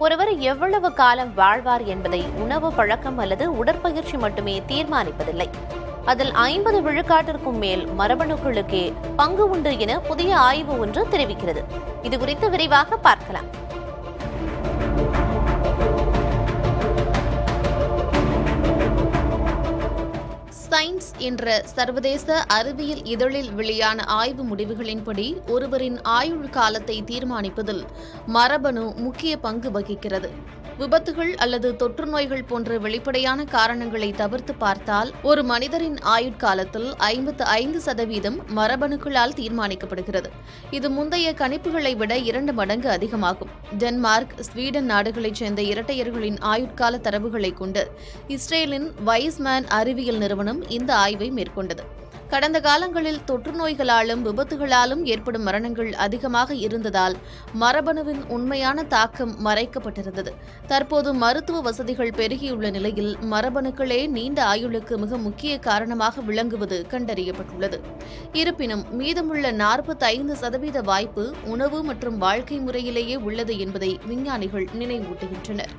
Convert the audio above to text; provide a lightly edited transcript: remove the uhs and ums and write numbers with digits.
ஒருவர் எவ்வளவு காலம் வாழ்வார் என்பதை உணவு பழக்கம் அல்லது உடற்பயிற்சி மட்டுமே தீர்மானிப்பதில்லை. அதில் 50 விழுக்காட்டிற்கும் மேல் மரபணுக்களுக்கே பங்கு உண்டு என புதிய ஆய்வு ஒன்று தெரிவிக்கிறது. இதுகுறித்து விரிவாக பார்க்கலாம். சயின்ஸ் என்ற சர்வதேச அறிவியல் இதழில் வெளியான ஆய்வு முடிவுகளின்படி ஒருவரின் ஆயுள் காலத்தை தீர்மானிப்பதில் மரபணு முக்கிய பங்கு வகிக்கிறது. விபத்துகள் அல்லது தொற்று நோய்கள் போன்ற வெளிப்படையான காரணங்களை தவிர்த்து பார்த்தால் ஒரு மனிதரின் ஆயுட்காலத்தில் 55% மரபணுக்களால் தீர்மானிக்கப்படுகிறது. இது முந்தைய கணிப்புகளை விட 2 மடங்கு அதிகமாகும். டென்மார்க், ஸ்வீடன் நாடுகளைச் சேர்ந்த இரட்டையர்களின் ஆயுட்கால தரவுகளை கொண்டு இஸ்ரேலின் வைஸ்மேன் அறிவியல் நிறுவனம் இந்த ஆய்வை மேற்கொண்டது. கடந்த காலங்களில் தொற்று நோய்களாலும் விபத்துகளாலும் ஏற்படும் மரணங்கள் அதிகமாக இருந்ததால் மரபணுவின் உண்மையான தாக்கம் மறைக்கப்பட்டிருந்தது. தற்போது மருத்துவ வசதிகள் பெருகியுள்ள நிலையில் மரபணுக்களே நீண்ட ஆயுளுக்கு மிக முக்கிய காரணமாக விளங்குவது கண்டறியப்பட்டுள்ளது. இருப்பினும் மீதமுள்ள 45% வாய்ப்பு உணவு மற்றும் வாழ்க்கை முறையிலேயே உள்ளது என்பதை விஞ்ஞானிகள் நினைவூட்டுகின்றனர்.